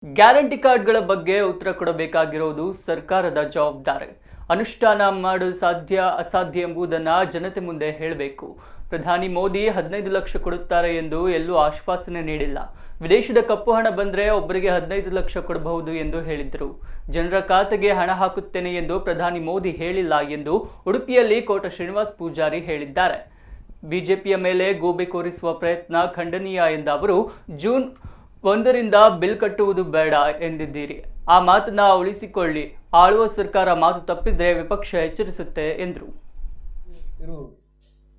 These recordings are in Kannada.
ಗ್ಯಾರಂಟಿ ಕಾರ್ಡ್ಗಳ ಬಗ್ಗೆ ಉತ್ತರ ಕೊಡಬೇಕಾಗಿರೋದು ಸರ್ಕಾರದ ಜವಾಬ್ದಾರಿ. ಅನುಷ್ಠಾನ ಮಾಡಲು ಸಾಧ್ಯ ಅಸಾಧ್ಯ ಎಂಬುದನ್ನು ಜನತೆ ಮುಂದೆ ಹೇಳಬೇಕು. ಪ್ರಧಾನಿ ಮೋದಿ 15 ಲಕ್ಷ ಕೊಡುತ್ತಾರೆ ಎಂದು ಎಲ್ಲೂ ಆಶ್ವಾಸನೆ ನೀಡಿಲ್ಲ. ವಿದೇಶದ ಕಪ್ಪು ಹಣ ಬಂದರೆ ಒಬ್ಬರಿಗೆ 15 ಲಕ್ಷ ಕೊಡಬಹುದು ಎಂದು ಹೇಳಿದರು. ಜನರ ಖಾತೆಗೆ ಹಣ ಹಾಕುತ್ತೇನೆ ಎಂದು ಪ್ರಧಾನಿ ಮೋದಿ ಹೇಳಿಲ್ಲ ಎಂದು ಉಡುಪಿಯಲ್ಲಿ ಕೋಟ ಶ್ರೀನಿವಾಸ್ ಪೂಜಾರಿ ಹೇಳಿದ್ದಾರೆ. ಬಿಜೆಪಿಯ ಮೇಲೆ ಗೂಬೆ ಕೋರಿಸುವ ಪ್ರಯತ್ನ ಖಂಡನೀಯ ಎಂದ ಅವರು, ಜೂನ್ 1ರಿಂದ ಬಿಲ್ ಕಟ್ಟುವುದು ಬೇಡ ಎಂದಿದ್ದೀರಿ. ಆ ಮಾತನ್ನ ಉಳಿಸಿಕೊಳ್ಳಿ. ಆಳುವ ಸರ್ಕಾರ ಮಾತು ತಪ್ಪಿದ್ರೆ ವಿಪಕ್ಷ ಎಚ್ಚರಿಸುತ್ತೆ ಎಂದರು.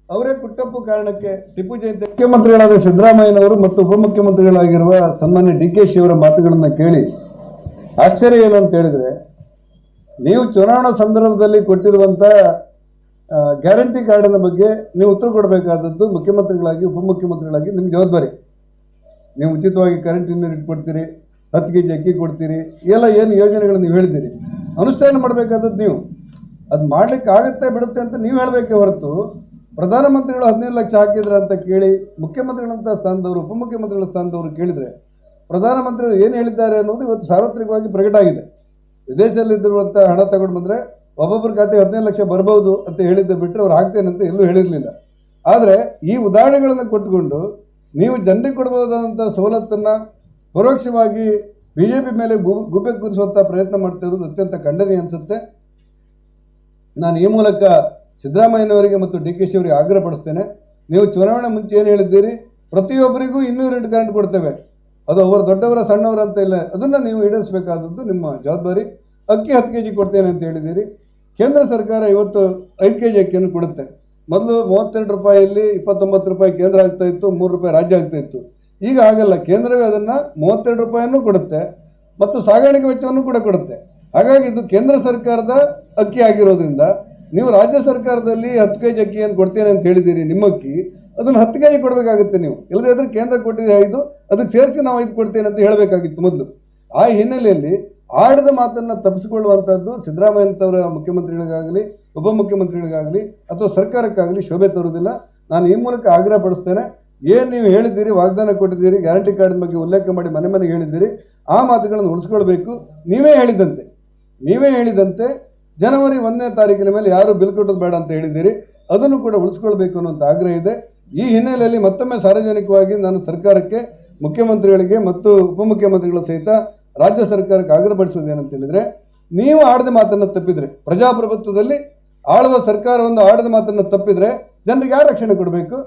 ಅವರೇ ಕುಟ್ಟಪ್ಪು ಕಾರಣಕ್ಕೆ ಟಿಪ್ಪು ಜಯಂತಿ ಮುಖ್ಯಮಂತ್ರಿಗಳಾದ ಸಿದ್ದರಾಮಯ್ಯನವರು ಮತ್ತು ಉಪಮುಖ್ಯಮಂತ್ರಿಗಳಾಗಿರುವ ಸನ್ಮಾನ್ಯ ಡಿ.ಕೆ.ಶಿ ಅವರ ಮಾತುಗಳನ್ನು ಕೇಳಿ ಆಶ್ಚರ್ಯ ಏನು ಅಂತ ಹೇಳಿದ್ರೆ, ನೀವು ಚುನಾವಣಾ ಸಂದರ್ಭದಲ್ಲಿ ಕೊಟ್ಟಿರುವಂಥ ಗ್ಯಾರಂಟಿ ಕಾರ್ಡಿನ ಬಗ್ಗೆ ನೀವು ಉತ್ತರ ಕೊಡಬೇಕಾದದ್ದು ಮುಖ್ಯಮಂತ್ರಿಗಳಾಗಿ ಉಪಮುಖ್ಯಮಂತ್ರಿಗಳಾಗಿ ನಿಮ್ಮ ಜವಾಬ್ದಾರಿ. ನೀವು ಉಚಿತವಾಗಿ ಕರೆಂಟ್ ಯೂನಿಟ್ ಕೊಡ್ತೀರಿ, 10 kg ಅಕ್ಕಿ ಕೊಡ್ತೀರಿ, ಎಲ್ಲ ಏನು ಯೋಜನೆಗಳನ್ನು ನೀವು ಹೇಳಿದ್ದೀರಿ, ಅನುಷ್ಠಾನ ಮಾಡಬೇಕಾದದ್ದು ನೀವು. ಅದು ಮಾಡ್ಲಿಕ್ಕೆ ಆಗುತ್ತೆ ಬಿಡುತ್ತೆ ಅಂತ ನೀವು ಹೇಳಬೇಕೆ ಹೊರತು ಪ್ರಧಾನಮಂತ್ರಿಗಳು 15 ಲಕ್ಷ ಹಾಕಿದ್ರ ಅಂತ ಕೇಳಿ ಮುಖ್ಯಮಂತ್ರಿಗಳಂಥ ಸ್ಥಾನದವರು ಉಪಮುಖ್ಯಮಂತ್ರಿಗಳ ಸ್ಥಾನದವರು ಕೇಳಿದರೆ ಪ್ರಧಾನಮಂತ್ರಿಗಳು ಏನು ಹೇಳಿದ್ದಾರೆ ಅನ್ನೋದು ಇವತ್ತು ಸಾರ್ವತ್ರಿಕವಾಗಿ ಪ್ರಕಟ ಆಗಿದೆ. ವಿದೇಶದಲ್ಲಿದ್ದಿರುವಂಥ ಹಣ ತಗೊಂಡು ಬಂದರೆ ಒಬ್ಬೊಬ್ಬರ ಖಾತೆ 15 ಲಕ್ಷ ಬರ್ಬೋದು ಅಂತ ಹೇಳಿದ್ದೆ ಬಿಟ್ಟರೆ ಅವ್ರು ಹಾಕ್ತೇನೆ ಅಂತ ಎಲ್ಲೂ ಹೇಳಿರಲಿಲ್ಲ. ಆದರೆ ಈ ಉದಾಹರಣೆಗಳನ್ನು ಕೊಟ್ಟುಕೊಂಡು ನೀವು ಜನರಿಗೆ ಕೊಡಬಹುದಾದಂಥ ಸವಲತ್ತನ್ನು ಪರೋಕ್ಷವಾಗಿ ಬಿಜೆಪಿ ಮೇಲೆ ಗುಬ್ಬೆ ಕೂರಿಸುವಂಥ ಪ್ರಯತ್ನ ಮಾಡ್ತಾ ಇರೋದು ಅತ್ಯಂತ ಖಂಡನೀಯ ಅನಿಸುತ್ತೆ. ನಾನು ಈ ಮೂಲಕ ಸಿದ್ದರಾಮಯ್ಯನವರಿಗೆ ಮತ್ತು ಡಿ.ಕೆ.ಶಿ ಅವರಿಗೆ ಆಗ್ರಹಪಡಿಸ್ತೇನೆ. ನೀವು ಚುನಾವಣೆ ಮುಂಚೆ ಏನು ಹೇಳಿದ್ದೀರಿ, ಪ್ರತಿಯೊಬ್ಬರಿಗೂ 200 ಯೂನಿಟ್ ಕರೆಂಟ್ ಕೊಡ್ತೇವೆ, ಅದು ಅವರು ದೊಡ್ಡವರ ಸಣ್ಣವರ ಅಂತ ಇಲ್ಲ, ಅದನ್ನು ನೀವು ಈಡೇರಿಸಬೇಕಾದದ್ದು ನಿಮ್ಮ ಜವಾಬ್ದಾರಿ. ಅಕ್ಕಿ 10 kg ಕೊಡ್ತೇನೆ ಅಂತ ಹೇಳಿದ್ದೀರಿ. ಕೇಂದ್ರ ಸರ್ಕಾರ ಇವತ್ತು 5 kg ಅಕ್ಕಿಯನ್ನು ಕೊಡುತ್ತೆ. ಮೊದಲು 32 ರೂಪಾಯಿಯಲ್ಲಿ 29 ರೂಪಾಯಿ ಕೇಂದ್ರ ಆಗ್ತಾ ಇತ್ತು, 3 ರೂಪಾಯಿ ರಾಜ್ಯ ಆಗ್ತಾ ಇತ್ತು. ಈಗ ಆಗಲ್ಲ, ಕೇಂದ್ರವೇ ಅದನ್ನು 32 ರೂಪಾಯಿಯನ್ನು ಕೊಡುತ್ತೆ ಮತ್ತು ಸಾಗಾಣಿಕೆ ವೆಚ್ಚವನ್ನು ಕೂಡ ಕೊಡುತ್ತೆ. ಹಾಗಾಗಿ ಇದು ಕೇಂದ್ರ ಸರ್ಕಾರದ ಅಕ್ಕಿ ಆಗಿರೋದ್ರಿಂದ ನೀವು ರಾಜ್ಯ ಸರ್ಕಾರದಲ್ಲಿ 10 kg ಅಕ್ಕಿಯನ್ನು ಕೊಡ್ತೇನೆ ಅಂತ ಹೇಳಿದ್ದೀರಿ. ನಿಮ್ಮ ಅಕ್ಕಿ ಅದನ್ನು 10 kg ಕೊಡಬೇಕಾಗುತ್ತೆ ನೀವು, ಇಲ್ಲದೇ ಇದ್ರೆ ಕೇಂದ್ರ ಕೊಟ್ಟಿದೆ 5, ಅದಕ್ಕೆ ಸೇರಿಸಿ ನಾವು 5 ಕೊಡ್ತೇನೆ ಅಂತ ಹೇಳಬೇಕಾಗಿತ್ತು ಮೊದಲು. ಆ ಹಿನ್ನೆಲೆಯಲ್ಲಿ ಆಡದ ಮಾತನ್ನು ತಪ್ಪಿಸಿಕೊಳ್ಳುವಂಥದ್ದು ಸಿದ್ದರಾಮಯ್ಯನವರ ಮುಖ್ಯಮಂತ್ರಿಗಳಿಗಾಗಲಿ ಉಪಮುಖ್ಯಮಂತ್ರಿಗಳಿಗಾಗಲಿ ಅಥವಾ ಸರ್ಕಾರಕ್ಕಾಗಲಿ ಶೋಭೆ ತರುವುದಿಲ್ಲ. ನಾನು ಈ ಮೂಲಕ ಆಗ್ರಹ ಪಡಿಸ್ತೇನೆ. ಏನು ನೀವು ಹೇಳಿದ್ದೀರಿ, ವಾಗ್ದಾನ ಕೊಟ್ಟಿದ್ದೀರಿ, ಗ್ಯಾರಂಟಿ ಕಾರ್ಡ್ ಬಗ್ಗೆ ಉಲ್ಲೇಖ ಮಾಡಿ ಮನೆ ಮನೆಗೆ ಹೇಳಿದ್ದೀರಿ, ಆ ಮಾತುಗಳನ್ನು ಉಳಿಸ್ಕೊಳ್ಬೇಕು. ನೀವೇ ಹೇಳಿದಂತೆ ಜನವರಿ 1ನೇ ತಾರೀಕಿನ ಮೇಲೆ ಯಾರು ಬಿಲ್ ಕಟ್ಟೋದು ಬೇಡ ಅಂತ ಹೇಳಿದ್ದೀರಿ, ಅದನ್ನು ಕೂಡ ಉಳಿಸ್ಕೊಳ್ಬೇಕು ಅನ್ನೋಂಥ ಆಗ್ರಹ ಇದೆ. ಈ ಹಿನ್ನೆಲೆಯಲ್ಲಿ ಮತ್ತೊಮ್ಮೆ ಸಾರ್ವಜನಿಕವಾಗಿ ನಾನು ಸರ್ಕಾರಕ್ಕೆ, ಮುಖ್ಯಮಂತ್ರಿಗಳಿಗೆ ಮತ್ತು ಉಪಮುಖ್ಯಮಂತ್ರಿಗಳ ಸಹಿತ ರಾಜ್ಯ ಸರ್ಕಾರಕ್ಕೆ ಆಗ್ರಹಪಡಿಸೋದೇನಂತ ಹೇಳಿದರೆ, ನೀವು ಆಡದ ಮಾತನ್ನು ತಪ್ಪಿದರೆ, ಪ್ರಜಾಪ್ರಭುತ್ವದಲ್ಲಿ ಆಳುವ ಸರ್ಕಾರವನ್ನು ಆಡದ ಮಾತನ್ನು ತಪ್ಪಿದರೆ ಜನರಿಗೆ ಯಾರು ರಕ್ಷಣೆ ಕೊಡಬೇಕು?